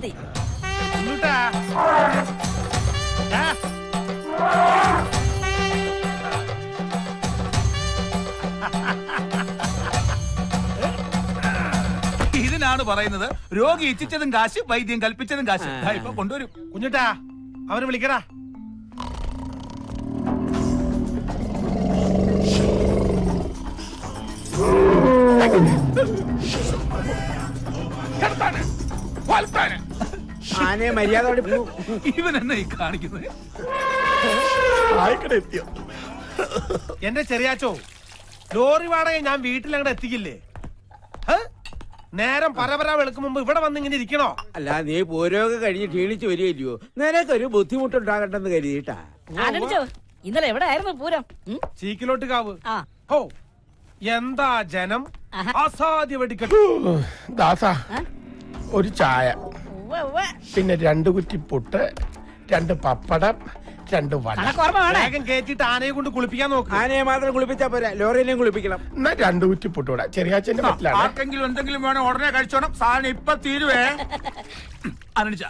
നടത്തി. ഇതിനാണ് പറയുന്നത് രോഗി ഇച്ഛിച്ചതും കാശ്, വൈദ്യം കൽപ്പിച്ചതും കാശ്. ഇപ്പൊ കൊണ്ടുവരും. കുഞ്ഞുട്ടാ, അവനെ വിളിക്കടാ. ആനയെ മര്യാദ ഇവൻ എന്നെ ഈ കാണിക്കുന്നത്. എന്റെ ചെറിയാച്ചോ, ലോറി വാടക ഞാൻ വീട്ടിൽ അങ്ങോട്ട് എത്തിക്കില്ലേ? നേരം പരപര വെളുക്കും മുമ്പ് ഇവിടെ വന്നിങ്ങനെ ഇരിക്കണോ? അല്ല, നീ പൂരമൊക്കെ കഴിഞ്ഞ് ക്ഷീണിച്ച് വരികയില്ലയോ? നിനക്കൊരു ബുദ്ധിമുട്ടുണ്ടാകട്ടെന്ന് കരുതിയിട്ടാ. ഇന്നലെ എവിടെ ആയിരുന്നു പൂരം? ചീക്കിലോട്ട് കാവ്. ഹോ, എന്താ ജനം! അസാധ്യ വെടിക്കെട്ട്. ദാസ, ഒരു ചായ, പിന്നെ 2 കുറ്റി പുട്ട്, 2 പപ്പടം, 2 വട. വേഗം കേറ്റിട്ട് ആനയെ കൊണ്ട് കുളിപ്പിക്കാൻ നോക്ക്. ആനയെ മാത്രം കുളിപ്പിച്ചാ പോരാ, ലോറിനെയും കുളിപ്പിക്കണം. എന്നാ 2 കുറ്റി പുട്ടൂടെ. ചെറിയാച്ചന്റെ പറ്റിലാണ്. ആർക്കെങ്കിലും എന്തെങ്കിലും വേണം ഉടനെ കഴിച്ചോണം. സാധനം ഇപ്പൊ തീരുവേ. അനുജ,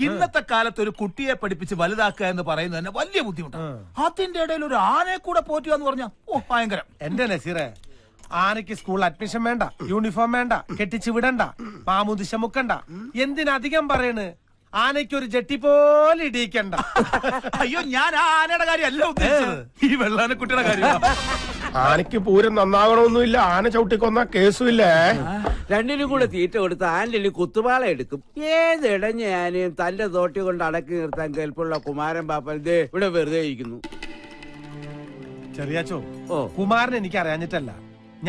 ഇന്നത്തെ കാലത്ത് ഒരു കുട്ടിയെ പഠിപ്പിച്ച് വലുതാക്കുക എന്ന് പറയുന്നത് തന്നെ വലിയ ബുദ്ധിമുട്ടാണ്. അതിന്റെ ഇടയിൽ ഒരു ആനയെ കൂടെ പോറ്റുക എന്ന് പറഞ്ഞാൽ ഭയങ്കരം. എന്റെ നസീറെ, ആനയ്ക്ക് സ്കൂൾ അഡ്മിഷൻ വേണ്ട, യൂണിഫോം വേണ്ട, കെട്ടിച്ചു വിടണ്ട, മാമുദിശ മുക്കണ്ട. എന്തിനധികം പറയണ്? ആനയ്ക്ക് ഒരു ജട്ടി പോലെ ഇടിയിക്കണ്ട. അയ്യോ, ഞാൻ ആ ആനയുടെ കാര്യമല്ല ഉദ്ദേശിച്ചത്, ഈ വെള്ളാനക്കുട്ടിയുടെ കാര്യം. ആനയ്ക്ക് പൂരം നന്നാകണമെന്നില്ല, ആന ചവിട്ടിക്കൊന്ന കേസുമില്ലേ. 2നും കൂടെ തീറ്റ കൊടുത്ത് ആനയിൽ കുത്തുപാള എടുക്കും. ഏതിടഞ്ഞ ആനയും തന്റെ തോട്ടി കൊണ്ട് അടക്കി നിർത്താൻ കേൾപ്പുള്ള കുമാരൻ പാപ്പൻ ദേ ഇവിടെ വെറുതെ ഇരിക്കുന്നു. ചെറിയാച്ചോ, കുമാരൻ എനിക്ക് അറിയാഞ്ഞിട്ടല്ല.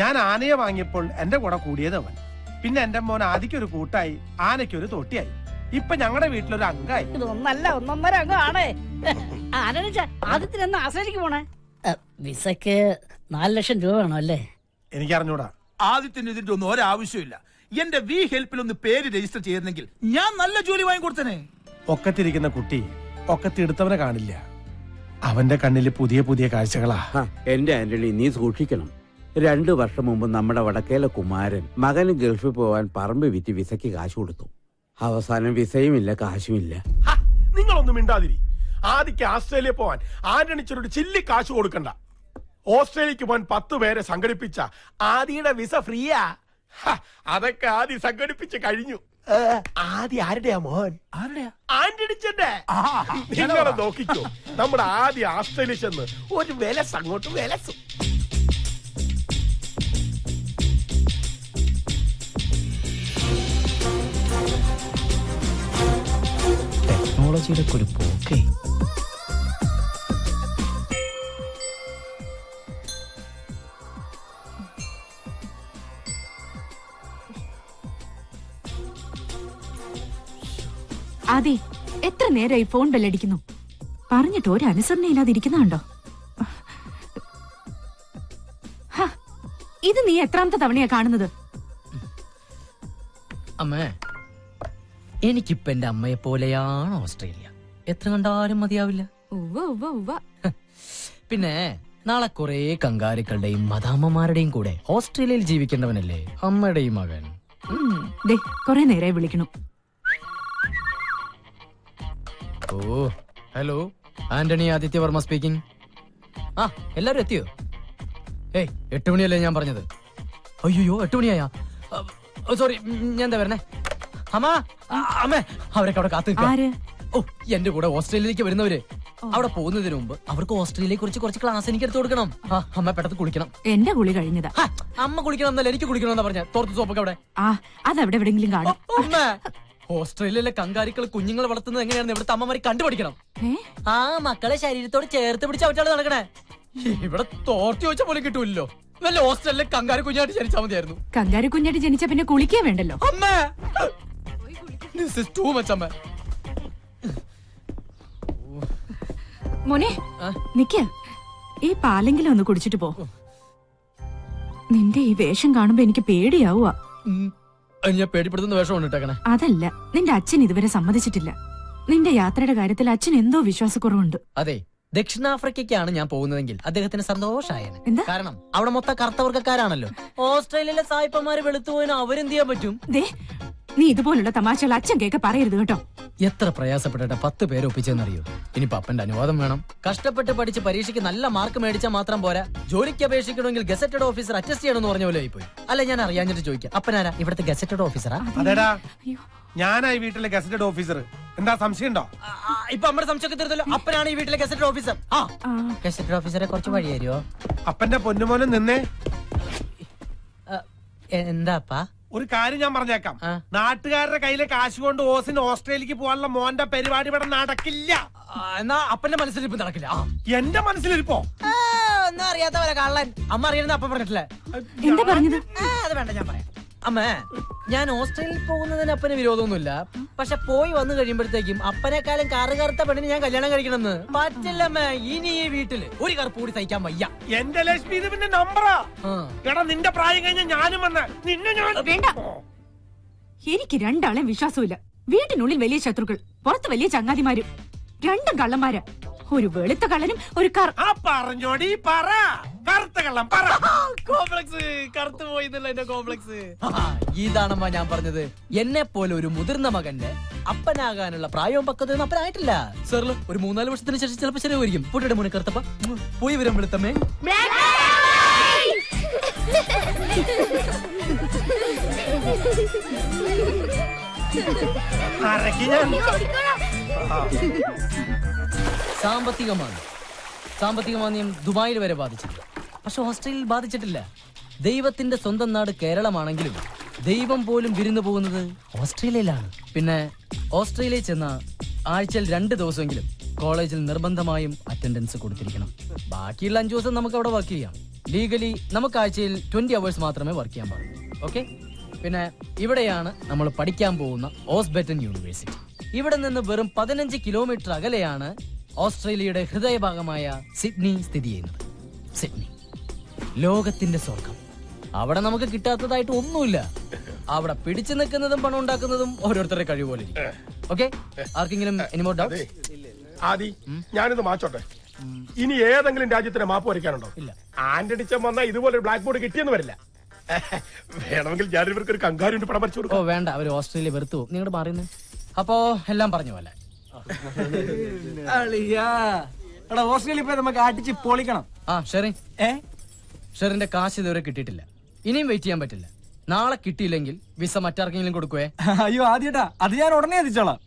ഞാൻ ആനയെ വാങ്ങിയപ്പോൾ എന്റെ കൂടെ കൂടിയത് അവൻ. പിന്നെ എന്റെ മോൻ ആദിക്കൊരു കൂട്ടായി, ആനയ്ക്കൊരു തോട്ടിയായി. ഇപ്പൊ ഞങ്ങളുടെ വീട്ടിലൊരു അംഗമായി. ഇതൊന്നല്ല, 1.5 അംഗമാണേ. ആദ്യത്തിന് എന്നാ ആശ്രയിക്ക് പോണേ? വിസക്ക് 4 ലക്ഷം രൂപ വേണോ അല്ലേ? എനിക്കറിഞ്ഞൂടാ. ആദ്യത്തിന് ഇതിന്റെ ഒന്നും ഒരാവശ്യമില്ല. എന്റെ വി ഹെൽപ്പിൽ ഒന്ന് പേര് രജിസ്റ്റർ ചെയ്തെങ്കിൽ ഞാൻ നല്ല ജോലി വാങ്ങിക്കൊടുത്തനെ. ഒക്കത്തിരിക്കുന്ന കുട്ടി ഒക്കത്തെടുത്തവനെ കാണില്ല. അവന്റെ കണ്ണില് പുതിയ പുതിയ കാഴ്ചകളാ. എന്റെ ആന്റണി, നീ സൂക്ഷിക്കണം. 2 വർഷം മുമ്പ് നമ്മുടെ വടക്കേലെ കുമാരൻ മകന് ഗൾഫിൽ പോവാൻ പറമ്പ് വിറ്റ് വിസയ്ക്ക് കാശ് കൊടുത്തു. അവസാനം വിസയും ഇല്ല, കാശുമില്ല. നിങ്ങളൊന്നും മിണ്ടാതിരി. ആദിക്ക് ആസ്ട്രേലിയ പോവാൻ ആന്റണിച്ചൊരു ചില്ലി കാശ് കൊടുക്കണ്ട. ഓസ്ട്രേലിയക്ക് പോവാൻ 10 പേരെ സംഘടിപ്പിച്ച ആദിയുടെ വിസ ഫ്രീയാ. അതൊക്കെ ആദ്യം സംഘടിപ്പിച്ച് കഴിഞ്ഞു. ആദ്യം ആരുടെയാ മോൻ? ആന്റണിച്ചന്റെ. നിങ്ങളെ നോക്കിക്കോ, നമ്മുടെ ആദ്യം ആസ്ട്രേലിയ ചെന്ന് ഒരു വിലസ് അങ്ങോട്ട് വിലസും. ടെക്നോളജിയുടെ ഒരു പോക്കേ. അതെ, എത്ര നേരമായി ഫോൺ ബെല്ലടിക്കുന്നു. പറഞ്ഞിട്ട് ഒരു അനുസരണ ഇല്ലാതിരിക്കുന്നുണ്ടോ? ഇത് നീ എത്രാമത്തെ തവണയാ കാണുന്നത്? അമ്മേ, എനിക്കിപ്പോ എന്റെ അമ്മയെ പോലെയാണ് ഓസ്ട്രേലിയ. എത്ര കണ്ടാലും മതിയാവില്ല. പിന്നെ നാളെ കുറെ കങ്കാരുക്കളുടെയും മദാമ്മമാരുടെയും കൂടെ ഓസ്ട്രേലിയയിൽ ജീവിക്കേണ്ടവനല്ലേ അമ്മയുടെയും മകൻ. കൊറേ നേരമായി വിളിക്കണു. ഓ, ഹലോ, ആന്റണി ആദിത്യവർമ്മ സ്പീക്കിംഗ്. ആ, എല്ലാരും എത്തിയോ? ഏയ്, 8 മണിയല്ലേ ഞാൻ പറഞ്ഞത്? അയ്യോ, 8 മണിയായാ? സോറി, ഞാൻ എന്താ വരണേ? അമ്മേ, അവരൊക്കെ അവിടെ കാത്തു നിൽക്കാം. ഓ, എന്റെ കൂടെ ഓസ്ട്രേലിയയിലേക്ക് വരുന്നവര്. അവിടെ പോകുന്നതിന് മുമ്പ് അവർക്ക് ഓസ്ട്രേലിയയെ കുറിച്ച് കുറച്ച് ക്ലാസ് എനിക്ക് എടുത്തു കൊടുക്കണം. അമ്മ പെട്ടെന്ന് കുളിക്കണം. എന്റെ കുളി കഴിഞ്ഞതാ. അമ്മ കുളിക്കണം എന്നല്ല, എനിക്ക് കുളിക്കണം എന്നാ പറഞ്ഞ. തോർത്ത് സോപ്പൊക്കെ അവിടെ. അതവിടെ എവിടെങ്കിലും കാണും. അമ്മ, ഓസ്ട്രേലിയയിലെ കങ്കാരികൾ കുഞ്ഞുങ്ങളെ വളർത്തുന്നത് എങ്ങനെയാണെന്ന് ഇവിടുത്തെ അമ്മമാര് കണ്ടുപിടിക്കണം. ആ മക്കളെ ശരീരത്തോട് ചേർത്ത് പിടിച്ച് അവറ്റാണ് നടക്കണേ. ഇവിടെ തോർത്തി വെച്ച പോലെ കിട്ടൂല്ലോ. വല്ല ഓസ്ട്രേലിയയിലെ കങ്കാരി കുഞ്ഞായിട്ട് ജനിച്ചാൽ മതിയായിരുന്നു. കങ്കാരി കുഞ്ഞായിട്ട് ജനിച്ച പിന്നെ കുളിക്കേ വേണ്ടല്ലോ. അമ്മേ, this is too much, അമ്മ. മോനെ, നിക്ക, ഈ പാലെങ്കിലും ഒന്ന് കുടിച്ചിട്ട് പോ. നിന്റെ ഈ വേഷം കാണുമ്പോ എനിക്ക് പേടിയാവുക. ഞാൻ പേടിപ്പെടുത്തുന്ന വേഷം ഇട്ടേക്കണേ. അതല്ല, നിന്റെ അച്ഛൻ ഇതുവരെ സമ്മതിച്ചിട്ടില്ല. നിന്റെ യാത്രയുടെ കാര്യത്തിൽ അച്ഛൻ എന്തോ വിശ്വാസക്കുറവുണ്ട്. അതെ, ദക്ഷിണാഫ്രിക്കയ്ക്കാണ് ഞാൻ പോകുന്നതെങ്കിൽ അദ്ദേഹത്തിന് സന്തോഷായനെ. കാരണം അവിടെ മൊത്തം കറുത്തവർക്കാരാണല്ലോ. ഓസ്ട്രേലിയയിലെ സായിപ്പന്മാര് വെളുത്തുപോയിന് അവരെന്ത് ചെയ്യാൻ പറ്റും? നീ ഇതുപോലുള്ള തമാശകൾ അച്ഛൻ കേക്ക് പറയരുത് കേട്ടോ. എത്ര പ്രയാസപ്പെട്ടിട്ട് 10 പേരെ ഒപ്പിച്ചെന്നറിയോ? ഇനിയിപ്പോ അപ്പന്റെ അനുവാദം വേണം. കഷ്ടപ്പെട്ട് പഠിച്ച് പരീക്ഷയ്ക്ക് നല്ല മാർക്ക് മേടിച്ചാൽ മാത്രം പോരാ, ജോലിക്ക് അപേക്ഷിക്കണമെങ്കിൽ ഗസറ്റഡ് ഓഫീസർ അറ്റസ്റ്റ് ചെയ്യണമെന്ന് പറഞ്ഞ പോലെ ആയിപ്പോയി. അല്ല, ഞാൻ അറിയാഞ്ഞിട്ട് ചോദിക്കാം, അപ്പനാരാ ഇവിടുത്തെ ഗസറ്റഡ് ഓഫീസറാ? അതെടാ, ഞാനായി വീട്ടിലെ ഗസറ്റഡ് ഓഫീസർ. എന്താ സംശയം ഉണ്ടോ? ഇപ്പൊ നമ്മുടെ സംശയമൊക്കെ തീർത്തല്ലോ. അപ്പനാണ് ഈ വീട്ടിലെ ഗസറ്റഡ് ഓഫീസർ. ഗസറ്റഡ് ഓഫീസറെ കുറച്ച് വഴി തരുമോ? അപ്പന്റെ പൊന്നുമോനും നിന്നേ. എന്താപ്പാ? ഒരു കാര്യം ഞാൻ പറഞ്ഞേക്കാം. നാട്ടുകാരുടെ കയ്യിലെ കാശ് കൊണ്ട് ഓസിന് ഓസ്ട്രേലിയക്ക് പോകാനുള്ള മോന്റെ പരിപാടി ഇവിടെ നടക്കില്ല. എന്നാ അപ്പന്റെ മനസ്സിലിരിപ്പ് നടക്കില്ല. എന്റെ മനസ്സിലിരിപ്പോ ഒന്നും അറിയാത്ത പോലെ കള്ളൻ. അമ്മ അറിയുന്ന അപ്പം പറഞ്ഞിട്ടില്ലേ? എന്താ പറഞ്ഞത്? അത് വേണ്ട, ഞാൻ പറയാം. അമ്മേ, ഞാൻ ഓസ്ട്രേലിയയിൽ പോകുന്നതിന് അപ്പന് വിരോധമൊന്നുമില്ല. പക്ഷെ പോയി വന്നു കഴിയുമ്പോഴത്തേക്കും അപ്പനെക്കാളും കറു കറുത്ത പെണ്ണിന് ഞാൻ കല്യാണം കഴിക്കണമെന്ന് പറ്റില്ലമ്മേ. ഇനി ഈ വീട്ടില് ഒരു കറുപ്പ് കൂടി സഹിക്കാൻ വയ്യ. എന്റെ ലക്ഷ്മി ഇത് പിന്നെ നമ്പറാ. എടാ, നിന്റെ പ്രായം കഴിഞ്ഞ ഞാനും വന്ന് നിന്നെ ഞാൻ വേണ്ട, എനിക്ക് രണ്ടാളെയും വിശ്വാസമില്ല. വീട്ടിനുള്ളിൽ വലിയ ശത്രുക്കൾ, പുറത്ത് വലിയ ചങ്ങാതിമാരും. രണ്ടും കള്ളന്മാരാ. ഒരു വെളുത്ത കള്ളനും ഒരു പറഞ്ഞോടി പറ. കറുത്ത കള്ളം പറ. കോംപ്ലക്സ് കറുത്തു പോയി എന്റെ കോംപ്ലക്സ്. ഇതാണമ്മ ഞാൻ പറഞ്ഞത്. എന്നെ പോലെ ഒരു മുതിർന്ന മകന്റെ അപ്പനാകാനുള്ള പ്രായവും പക്വതയൊന്നും അപ്പനായിട്ടില്ല. സാറില് ഒരു 3-4 വർഷത്തിന് ശേഷം ചിലപ്പോ ശരിയായിരിക്കും. പൊട്ടിയുടെ മുന്നേ കറുത്തപ്പ പോയി വരും വെളുത്തമ്മേ. സാമ്പത്തിക മാന്ദ്യം ദുബായിൽ വരെ ബാധിച്ചിട്ടുണ്ട്. പക്ഷെ ഓസ്ട്രേലിയയിൽ ബാധിച്ചിട്ടില്ല. ദൈവത്തിന്റെ സ്വന്തം നാട് കേരളമാണെങ്കിലും ദൈവം പോലും വിരുന്നു പോകുന്നത് ഓസ്ട്രേലിയയിലാണ്. പിന്നെ ഓസ്ട്രേലിയയിൽ ചെന്ന ആഴ്ചയിൽ 2 ദിവസമെങ്കിലും കോളേജിൽ നിർബന്ധമായും അറ്റൻഡൻസ് കൊടുത്തിരിക്കണം. ബാക്കിയുള്ള 5 ദിവസം നമുക്ക് അവിടെ വർക്ക് ചെയ്യാം. ലീഗലി നമുക്ക് ആഴ്ചയിൽ 20 hours മാത്രമേ വർക്ക് ചെയ്യാൻ പാടുള്ളൂ. ഓക്കെ. പിന്നെ ഇവിടെയാണ് നമ്മൾ പഠിക്കാൻ പോകുന്ന ഓസ്ബെറ്റൻ യൂണിവേഴ്സിറ്റി. ഇവിടെ നിന്ന് വെറും 15 കിലോമീറ്റർ അകലെയാണ് ഓസ്ട്രേലിയയുടെ ഹൃദയഭാഗമായ സിഡ്നി സ്ഥിതി ചെയ്യുന്നത്. സിഡ്നി ലോകത്തിന്റെ സ്വർഗം. അവിടെ നമുക്ക് കിട്ടാത്തതായിട്ട് ഒന്നുമില്ല. അവിടെ പിടിച്ചു നിൽക്കുന്നതും പണം ഉണ്ടാക്കുന്നതും ഓരോരുത്തരുടെ കഴിവ് പോലെ. ഓക്കെ, ആർക്കെങ്കിലും എനിമോർ ഡൗട്ട്? ആദി, ഞാനിത് മാച്ചോട്ടെ. ഇനി ഏതെങ്കിലും രാജ്യത്തിന് മാപ്പ് വരയ്ക്കാനുണ്ടോ? ഇല്ല. ആന്റണിച്ചൻ വന്നാൽ ഇതുപോലെ ഒരു ബ്ലാക്ക് ബോർഡ് കിട്ടിയെന്ന് വരില്ല. വേണമെങ്കിൽ ഞാൻ ഇവർക്ക് ഒരു കങ്കാരുണ്ട് പടം വരച്ചു കൊടുക്കും. ഓ വേണ്ട, അവര് ഓസ്ട്രേലിയ വെറുത്തു പോകും. നിങ്ങളുടെ മാറിയെന്ന്. അപ്പോ എല്ലാം പറഞ്ഞു പോലെ ഓസ്ട്രേലിയ പോയി നമുക്ക് അടിച്ച് പൊളിക്കണം. ഷെറിന്റെ കാശ് ഇതുവരെ കിട്ടിയിട്ടില്ല. ഇനിയും വെയിറ്റ് ചെയ്യാൻ പറ്റില്ല. നാളെ കിട്ടിയില്ലെങ്കിൽ വിസ മറ്റാർക്കെങ്കിലും കൊടുക്കുവേ. അയ്യോ ആദ്യട്ടാ, അത് ഞാൻ ഉടനെ എത്തിച്ചോളാം.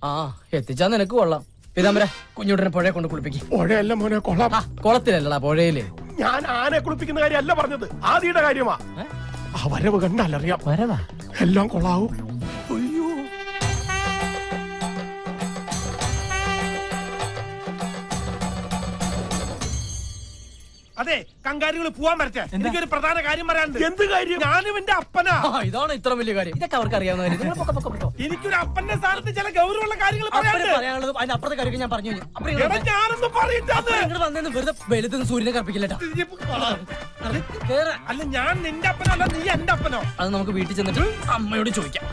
എത്തിച്ചാ നിനക്ക് കൊള്ളാം. പിതാമര, കുഞ്ഞുടനെ പുഴയെ കൊണ്ട് കുളിപ്പിക്കും. പുഴയല്ല മോനെ, കൊള്ളാം. കുളത്തിലല്ലടാ, പുഴയില്. ഞാൻ ആനെ കുളിപ്പിക്കുന്ന കാര്യമല്ല പറഞ്ഞത്, ആദിയുടെ കാര്യമാ. ആ വരവ് കണ്ടാലറിയാം. വരവാ എല്ലാം കൊള്ളാവും. അയ്യോ, അതെ, കങ്കാരികൾ പോവാൻ പറ്റേ. എനിക്കൊരു പ്രധാന കാര്യം പറയാനുണ്ട്. എന്ത് കാര്യം? ഞാനും എന്റെ അപ്പനാ. ഇതാണ് ഇത്ര വലിയ കാര്യം. ഇതൊക്കെ അവർക്ക് അറിയാവുന്ന. എനിക്കൊരു അപ്പന്റെ സ്ഥാനത്ത് ചില ഗൗരവമുള്ള കാര്യങ്ങൾ പറയാനുള്ളത്. അതിനപ്പുറത്തെ കാര്യം ഞാൻ പറഞ്ഞു. ഞാനൊന്നും വന്നു വെറുതെ വെളുത്തുനിന്ന് സൂര്യനെ കറപ്പിക്കില്ലട്ടാ. അല്ല, ഞാൻ നിന്റെ അപ്പനല്ല, നീ എന്റെ അപ്പനോ? അത് നമുക്ക് വീട്ടിൽ ചെന്നിട്ട് അമ്മയോട് ചോദിക്കാം.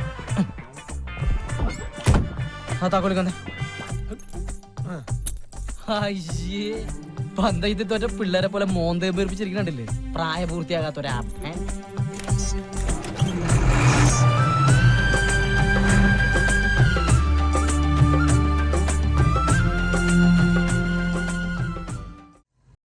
താക്കോലിക്കന്നെ പന്തയത്തിൽ തോറ്റ പിള്ളേരെ പോലെ മോന്തേർപ്പിച്ചിരിക്കണ്ടില്ലേ? പ്രായപൂർത്തിയാകാത്തൊരാ